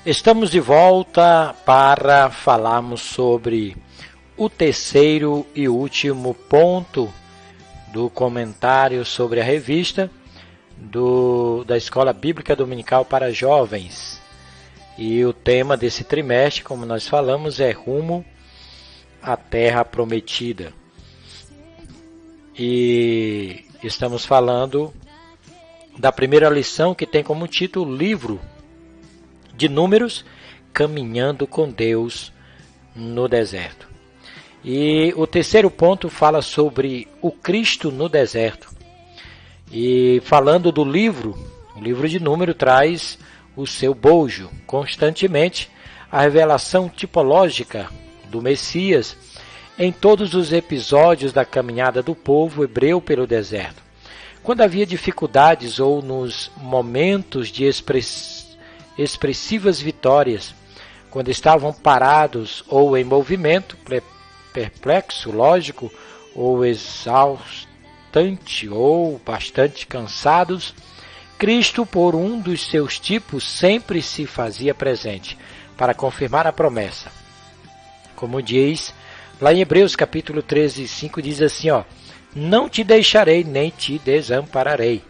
Estamos de volta para falarmos sobre o terceiro e último ponto do comentário sobre a revista da Escola Bíblica Dominical para Jovens. E o tema desse trimestre, como nós falamos, é Rumo à Terra Prometida. E estamos falando da primeira lição, que tem como título Livro de Números, Caminhando com Deus no Deserto. E o terceiro ponto fala sobre o Cristo no deserto. E falando do livro, o livro de Números traz o seu bojo, constantemente a revelação tipológica do Messias em todos os episódios da caminhada do povo hebreu pelo deserto. Quando havia dificuldades ou nos momentos de expressivas vitórias, quando estavam parados ou em movimento, perplexo, lógico, ou exaustante ou bastante cansados, Cristo, por um dos seus tipos, sempre se fazia presente para confirmar a promessa. Como diz lá em Hebreus capítulo 13, 5, diz assim, não te deixarei nem te desampararei.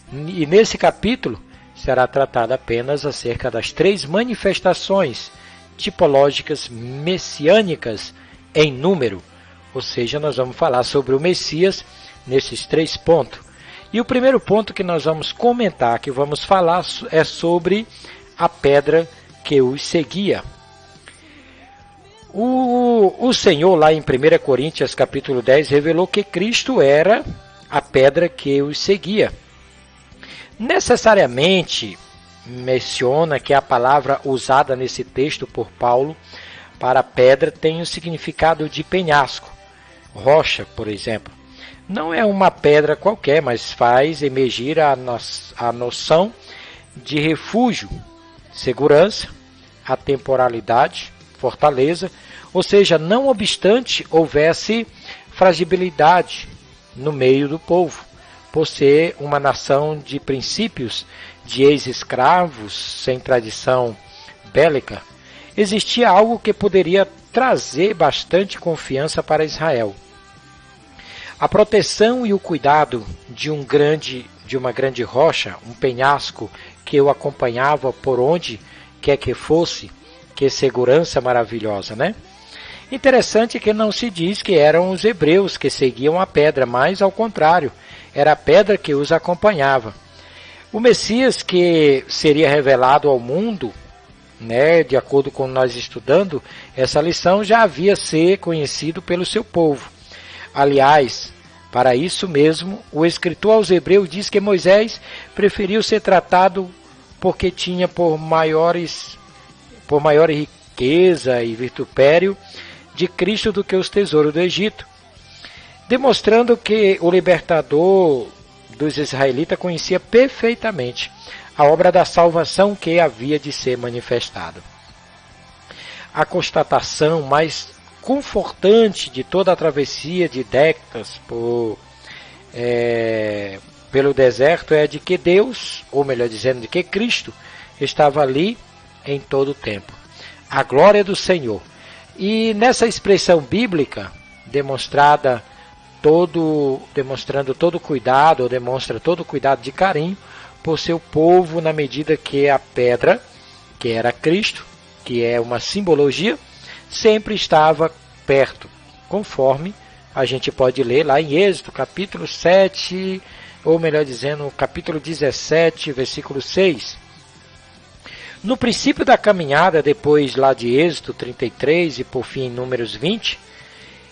E nesse capítulo será tratado apenas acerca das três manifestações tipológicas messiânicas em número. Ou seja, nós vamos falar sobre o Messias nesses três pontos. E o primeiro ponto que nós vamos comentar, que vamos falar, é sobre a pedra que os seguia. O Senhor, lá em 1 Coríntios capítulo 10, revelou que Cristo era a pedra que os seguia. Necessariamente menciona que a palavra usada nesse texto por Paulo para pedra tem o significado de penhasco, rocha, por exemplo. Não é uma pedra qualquer, mas faz emergir a noção de refúgio, segurança, atemporalidade, fortaleza, ou seja, não obstante houvesse fragilidade no meio do povo, por ser uma nação de princípios de ex-escravos sem tradição bélica, existia algo que poderia trazer bastante confiança para Israel. A proteção e o cuidado de uma grande rocha, um penhasco que o acompanhava por onde quer que fosse, que segurança maravilhosa, né? Interessante que não se diz que eram os hebreus que seguiam a pedra, mas ao contrário, era a pedra que os acompanhava. O Messias que seria revelado ao mundo, né, de acordo com nós estudando essa lição, já havia ser conhecido pelo seu povo. Aliás, para isso mesmo, o escritor aos Hebreus diz que Moisés preferiu ser tratado porque tinha por maior riqueza e vitupério de Cristo do que os tesouros do Egito, demonstrando que o libertador dos israelitas conhecia perfeitamente a obra da salvação que havia de ser manifestada. A constatação mais confortante de toda a travessia de décadas pelo deserto é de que Deus, ou melhor dizendo, de que Cristo estava ali em todo o tempo. A glória do Senhor. E nessa expressão bíblica, demonstrando todo cuidado, ou demonstra todo cuidado de carinho por seu povo, na medida que a pedra, que era Cristo, que é uma simbologia, sempre estava perto, conforme a gente pode ler lá em Êxodo, capítulo 7, ou melhor dizendo, capítulo 17, versículo 6. No princípio da caminhada, depois lá de Êxodo 33 e por fim em Números 20,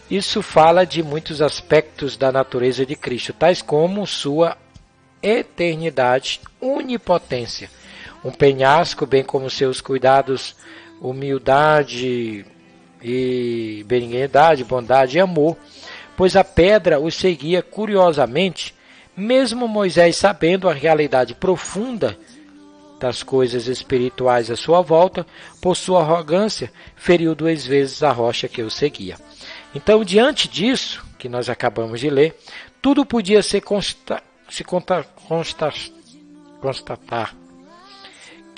isso fala de muitos aspectos da natureza de Cristo, tais como sua eternidade, onipotência, um penhasco, bem como seus cuidados, humildade e benignidade, bondade e amor, pois a pedra os seguia curiosamente, mesmo Moisés sabendo a realidade profunda das coisas espirituais à sua volta, por sua arrogância, feriu 2 vezes a rocha que o seguia. Então, diante disso, que nós acabamos de ler, tudo podia ser constatar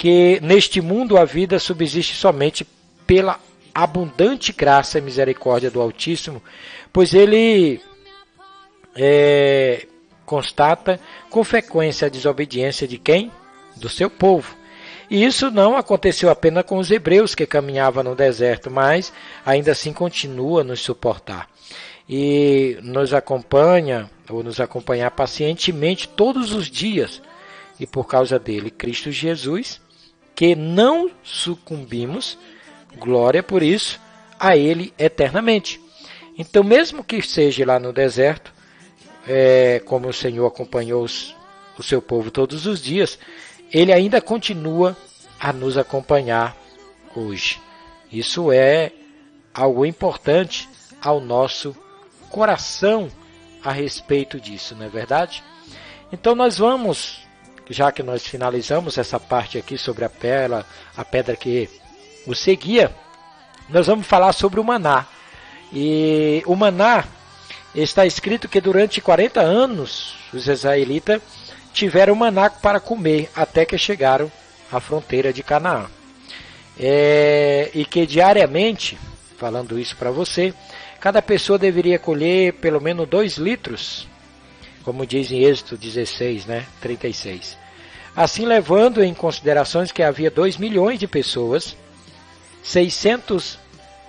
que neste mundo a vida subsiste somente pela abundante graça e misericórdia do Altíssimo, pois ele constata com frequência a desobediência de quem? Do seu povo. E isso não aconteceu apenas com os hebreus que caminhavam no deserto, mas ainda assim continua a nos suportar. E nos acompanha, ou nos acompanhar pacientemente todos os dias. E por causa dele, Cristo Jesus, que não sucumbimos, glória por isso, a ele eternamente. Então, mesmo que seja lá no deserto, como o Senhor acompanhou o seu povo todos os dias, ele ainda continua a nos acompanhar hoje. Isso é algo importante ao nosso coração a respeito disso, não é verdade? Então nós vamos, já que nós finalizamos essa parte aqui sobre a pedra que o seguia, nós vamos falar sobre o maná. E o maná, está escrito que durante 40 anos os israelitas tiveram maná para comer até que chegaram à fronteira de Canaã. E que diariamente, falando isso para você, cada pessoa deveria colher pelo menos 2 litros, como diz em Êxodo 16, 36. Assim, levando em considerações que havia 2 milhões de pessoas, 600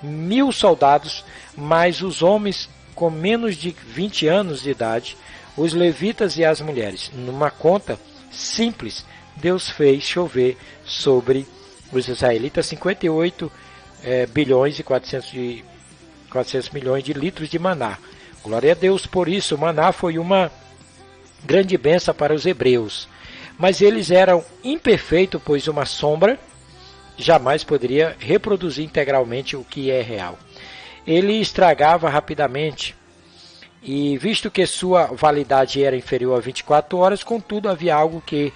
mil soldados, mais os homens com menos de 20 anos de idade, os levitas e as mulheres. Numa conta simples, Deus fez chover sobre os israelitas 58 bilhões e 400 milhões de litros de maná. Glória a Deus por isso. O maná foi uma grande bênção para os hebreus. Mas eles eram imperfeitos, pois uma sombra jamais poderia reproduzir integralmente o que é real. Ele estragava rapidamente, e visto que sua validade era inferior a 24 horas, contudo havia algo que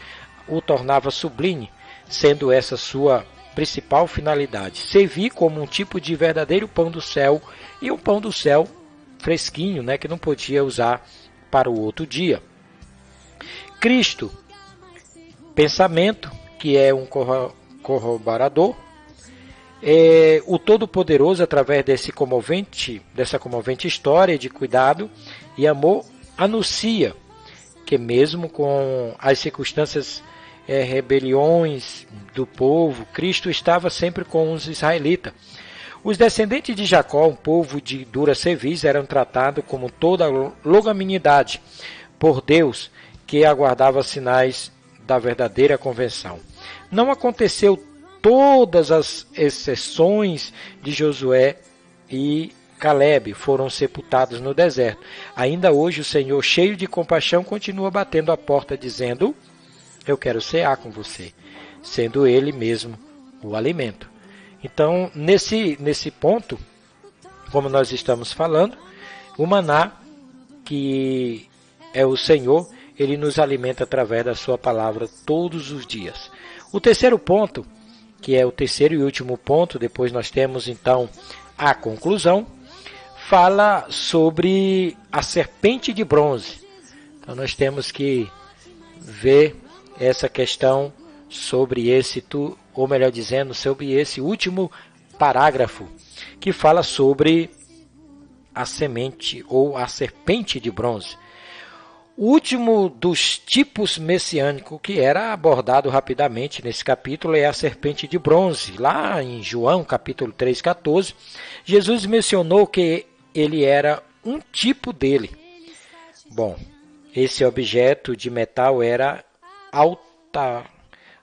o tornava sublime, sendo essa sua principal finalidade: servir como um tipo de verdadeiro pão do céu, e um pão do céu fresquinho, que não podia usar para o outro dia. Cristo, pensamento, que é um corroborador, o Todo-Poderoso, através dessa comovente história de cuidado e amor, anuncia que mesmo com as circunstâncias, rebeliões do povo, Cristo estava sempre com os israelitas. Os descendentes de Jacó, um povo de dura cerviz, eram tratados como toda longanimidade por Deus, que aguardava sinais da verdadeira convenção. Não aconteceu todas as exceções de Josué e Caleb foram sepultados no deserto. Ainda hoje o Senhor, cheio de compaixão, continua batendo a porta, dizendo: eu quero cear com você, sendo ele mesmo o alimento. Então, nesse ponto, como nós estamos falando, o maná, que é o Senhor, ele nos alimenta através da sua palavra todos os dias. O terceiro ponto, que é o terceiro e último ponto, depois nós temos então a conclusão, fala sobre a serpente de bronze. Então nós temos que ver essa questão sobre ou melhor dizendo, sobre esse último parágrafo, que fala sobre a semente ou a serpente de bronze. O último dos tipos messiânicos que era abordado rapidamente nesse capítulo é a serpente de bronze. Lá em João, capítulo 3,14, Jesus mencionou que ele era um tipo dele. Bom, esse objeto de metal era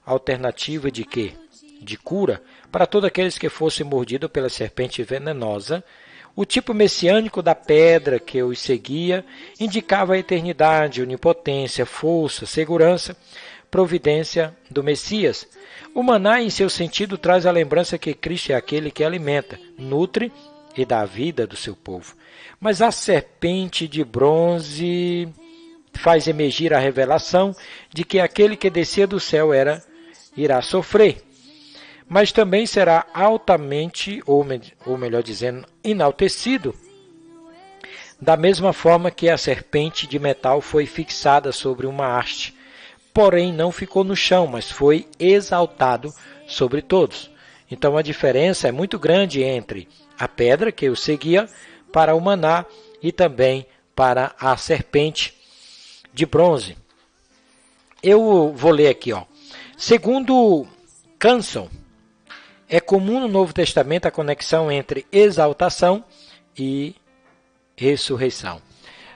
alternativa de quê? De cura para todos aqueles que fossem mordidos pela serpente venenosa. O tipo messiânico da pedra que os seguia indicava a eternidade, onipotência, força, segurança, providência do Messias. O maná, em seu sentido, traz a lembrança que Cristo é aquele que alimenta, nutre e dá vida do seu povo. Mas a serpente de bronze faz emergir a revelação de que aquele que descia do céu irá sofrer, mas também será altamente, ou melhor dizendo, enaltecido, da mesma forma que a serpente de metal foi fixada sobre uma haste porém não ficou no chão, mas foi exaltado sobre todos. Então a diferença é muito grande entre a pedra que o seguia para o maná e também para a serpente de bronze. Eu vou ler aqui, ó. Segundo Canson, é comum no Novo Testamento a conexão entre exaltação e ressurreição.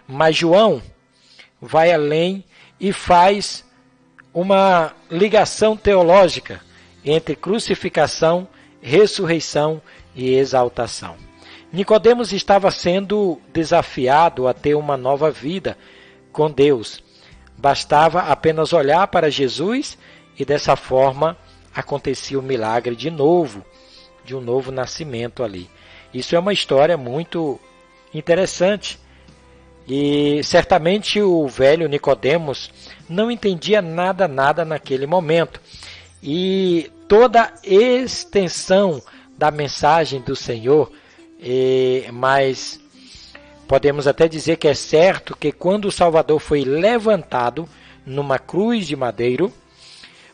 Mas João vai além e faz uma ligação teológica entre crucificação, ressurreição e exaltação. Nicodemos estava sendo desafiado a ter uma nova vida com Deus. Bastava apenas olhar para Jesus e dessa forma acontecia o milagre de um novo nascimento ali. Isso é uma história muito interessante. E certamente o velho Nicodemos não entendia nada naquele momento. E toda a extensão da mensagem do Senhor, mas podemos até dizer que é certo que quando o Salvador foi levantado numa cruz de madeiro,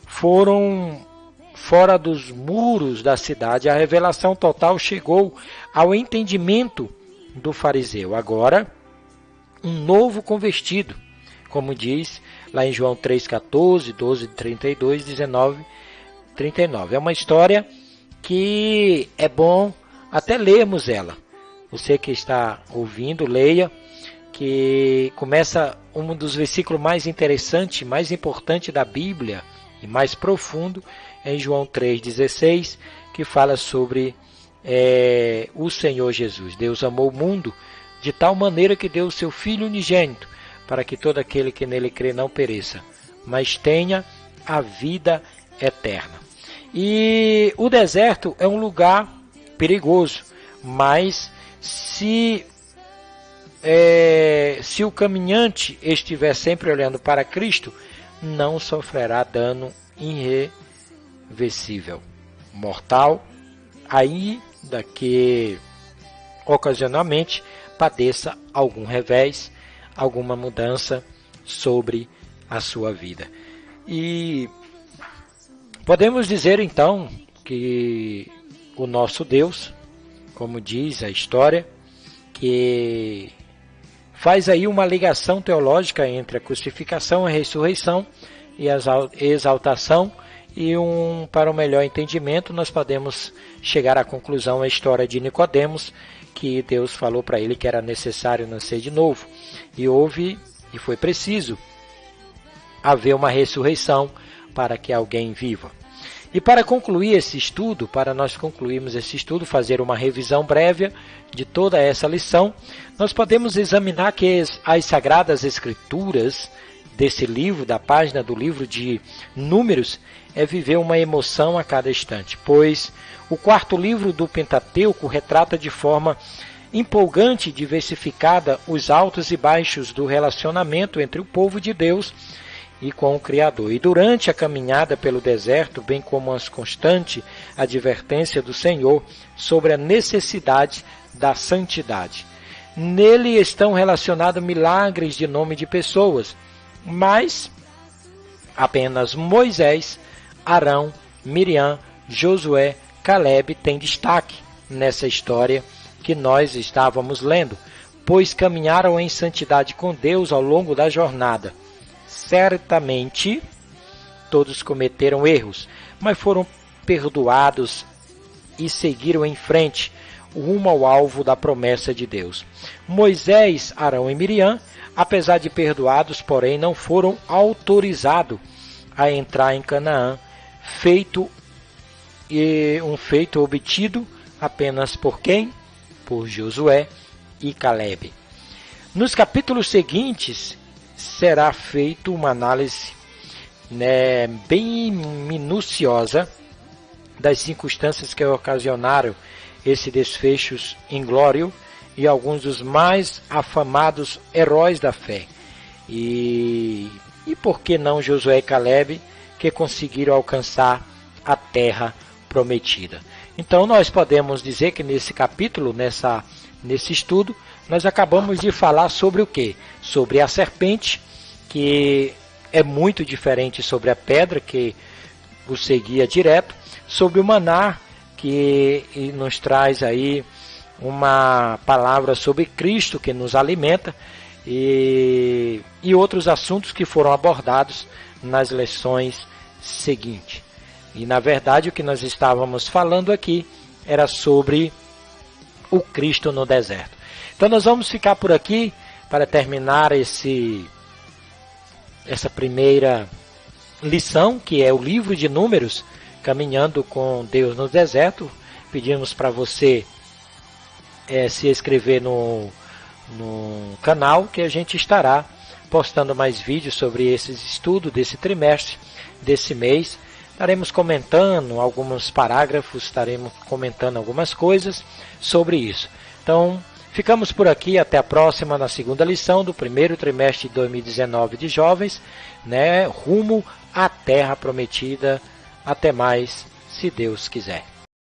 foram fora dos muros da cidade. A revelação total chegou ao entendimento do fariseu. Agora, um novo convertido, como diz lá em João 3,14, 12, 32, 19, 39. É uma história que é bom até lermos ela. Você que está ouvindo, leia, que começa um dos versículos mais interessantes, mais importantes da Bíblia e mais profundo, em João 3,16, que fala sobre o Senhor Jesus. Deus amou o mundo de tal maneira que deu o seu Filho unigênito, para que todo aquele que nele crê não pereça, mas tenha a vida eterna. E o deserto é um lugar perigoso, mas se o caminhante estiver sempre olhando para Cristo, não sofrerá dano irreversível, mortal, ainda que ocasionalmente padeça algum revés, alguma mudança sobre a sua vida. E podemos dizer então que o nosso Deus, como diz a história, que faz aí uma ligação teológica entre a crucificação, a ressurreição e a exaltação, e para um melhor entendimento nós podemos chegar à conclusão a história de Nicodemos, que Deus falou para ele que era necessário nascer de novo, e foi preciso haver uma ressurreição para que alguém viva. E para concluir esse estudo, para nós concluirmos esse estudo, fazer uma revisão breve de toda essa lição, nós podemos examinar que as Sagradas Escrituras desse livro, da página do livro de Números, é viver uma emoção a cada instante, pois o quarto livro do Pentateuco retrata de forma empolgante e diversificada os altos e baixos do relacionamento entre o povo de Deus e com o Criador. E durante a caminhada pelo deserto, bem como as constante advertência do Senhor sobre a necessidade da santidade. Nele estão relacionados milagres de nome de pessoas, mas apenas Moisés, Arão, Miriam, Josué, Caleb têm destaque nessa história que nós estávamos lendo, pois caminharam em santidade com Deus ao longo da jornada. Certamente todos cometeram erros, mas foram perdoados e seguiram em frente, rumo ao alvo da promessa de Deus. Moisés, Arão e Miriam, apesar de perdoados, porém não foram autorizados a entrar em Canaã, um feito obtido apenas por quem? Por Josué e Caleb. Nos capítulos seguintes será feita uma análise bem minuciosa das circunstâncias que ocasionaram esses desfechos inglórios e alguns dos mais afamados heróis da fé. E por que não Josué e Caleb, que conseguiram alcançar a terra prometida. Então nós podemos dizer que nesse capítulo, nesse estudo, nós acabamos de falar sobre o quê? Sobre a serpente, que é muito diferente sobre a pedra que o seguia direto, sobre o maná que nos traz aí uma palavra sobre Cristo que nos alimenta e outros assuntos que foram abordados nas lições seguintes. E na verdade o que nós estávamos falando aqui era sobre o Cristo no deserto. Então nós vamos ficar por aqui para terminar essa primeira lição, que é o livro de Números, caminhando com Deus no deserto. Pedimos para você se inscrever no canal, que a gente estará postando mais vídeos sobre esses estudos desse trimestre, desse mês. Estaremos comentando alguns parágrafos, estaremos comentando algumas coisas sobre isso. Então, ficamos por aqui, até a próxima, na segunda lição do primeiro trimestre de 2019 de Jovens, né, rumo à Terra Prometida. Até mais, se Deus quiser.